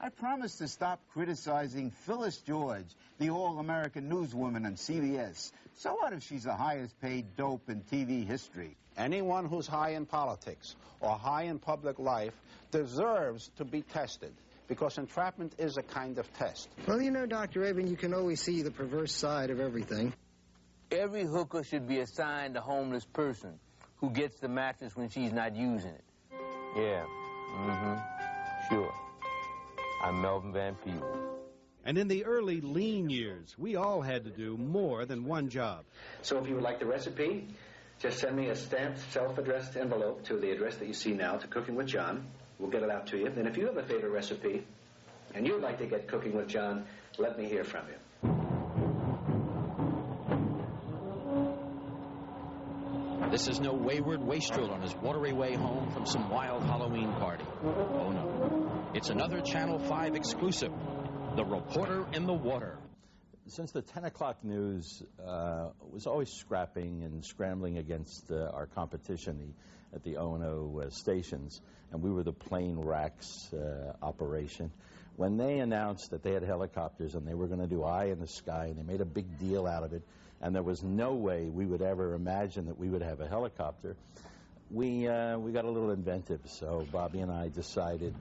I promised to stop criticizing Phyllis George, the all-American newswoman on CBS. So what if she's the highest-paid dope in TV history? Anyone who's high in politics or high in public life deserves to be tested, because entrapment is a kind of test. Well, you know, Dr. Abend, you can always see the perverse side of everything. Every hooker should be assigned a homeless person who gets the mattress when she's not using it. Yeah, sure. I'm Melvin Van Peebles. And in the early lean years, we all had to do more than one job. So if you would like the recipe, just send me a stamped, self-addressed envelope to the address that you see now, to Cooking with John. We'll get it out to you. Then if you have a favorite recipe and you'd like to get Cooking with John, let me hear from you. This is no wayward wastrel on his watery way home from some wild Halloween party. Oh, no. It's another Channel 5 exclusive, The Reporter in the Water. Since the 10 o'clock news was always scrapping and scrambling against our competition at the O&O stations, and we were the plane racks operation, when they announced that they had helicopters and they were going to do Eye in the Sky, and they made a big deal out of it, and there was no way we would ever imagine that we would have a helicopter, we got a little inventive. So Bobby and I decided,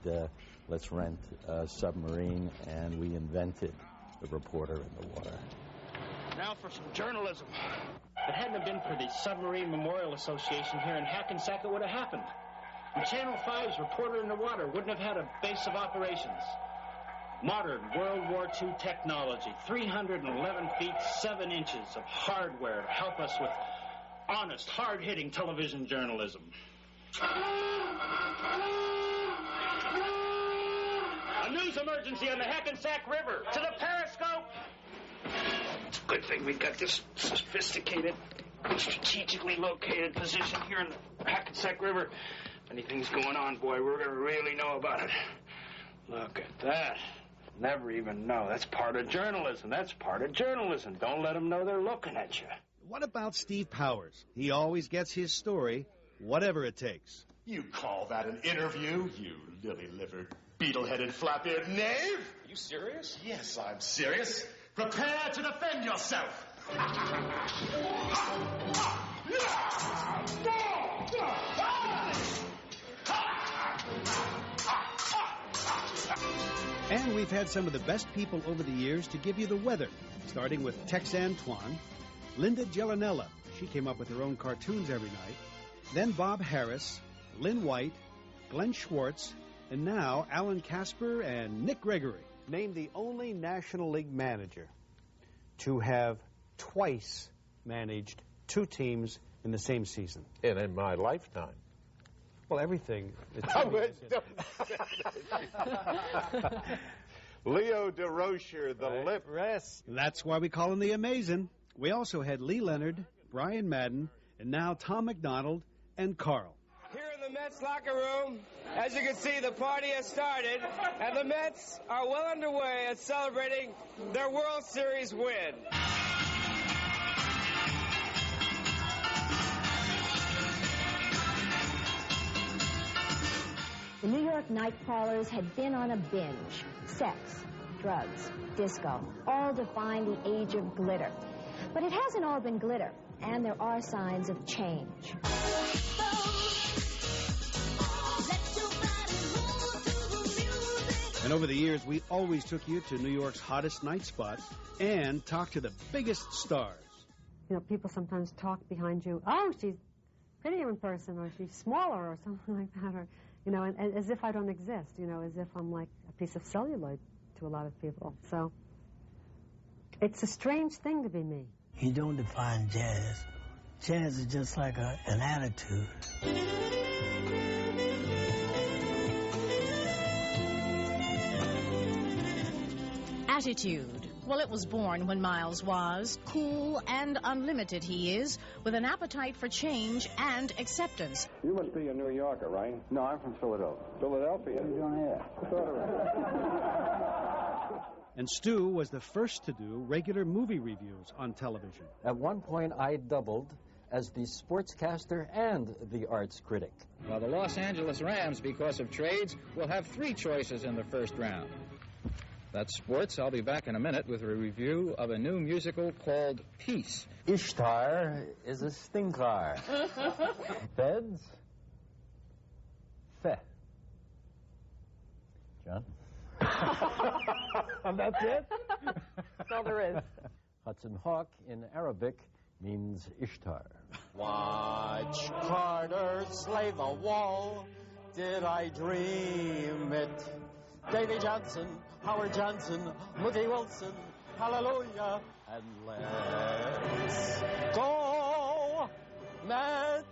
let's rent a submarine, and we invented The Reporter in the Water. Now for some journalism. If it hadn't been for the Submarine Memorial Association here in Hackensack, it would have happened. And Channel 5's Reporter in the Water wouldn't have had a base of operations. Modern World War II technology, 311 feet, 7 inches of hardware to help us with honest, hard-hitting television journalism. A news emergency on the Hackensack River. To the periscope! It's a good thing we got this sophisticated, strategically located position here in the Hackensack River. If anything's going on, boy, we're going to really know about it. Look at that. Never even know. That's part of journalism. That's part of journalism. Don't let them know they're looking at you. What about Steve Powers? He always gets his story, whatever it takes. You call that an interview, you lily-livered, beetle-headed, flap-eared knave? Are you serious? Yes, I'm serious. Prepare to defend yourself. And we've had some of the best people over the years to give you the weather, starting with Tex Antoine, Linda Gellinella, she came up with her own cartoons every night, then Bob Harris, Lynn White, Glenn Schwartz, and now Alan Casper and Nick Gregory. Named the only National League manager to have twice managed 2 teams in the same season. And in my lifetime. Well, everything. Leo DeRocher, the lip rest. That's why we call him the Amazing. We also had Lee Leonard, Brian Madden, and now Tom McDonald and Carl. Here in the Mets locker room, as you can see, the party has started, and the Mets are well underway at celebrating their World Series win. The New York night crawlers had been on a binge. Sex, drugs, disco, all define the age of glitter. But it hasn't all been glitter, and there are signs of change. And over the years, we always took you to New York's hottest night spots and talked to the biggest stars. You know, people sometimes talk behind you, oh, she's prettier in person, or she's smaller, or something like that, or, you know, and as if I don't exist, you know, as if I'm like a piece of celluloid to a lot of people. So it's a strange thing to be me. You don't define jazz. Jazz is just like an attitude. Attitude. Well, it was born when Miles was. Cool and unlimited he is, with an appetite for change and acceptance. You must be a New Yorker, right? No, I'm from Philadelphia. Philadelphia? What are you doing here? And Stu was the first to do regular movie reviews on television. At one point, I doubled as the sportscaster and the arts critic. While the Los Angeles Rams, because of trades, will have 3 choices in the first round. That's sports. I'll be back in a minute with a review of a new musical called Peace. Ishtar is a stinker. Feds? Fe. John? And that's it? That's all there is. Hudson Hawk in Arabic means Ishtar. Watch Carter slay the wall. Did I dream it? Davy Johnson, Howard Johnson, Mookie Wilson, hallelujah. And let's go, Mets!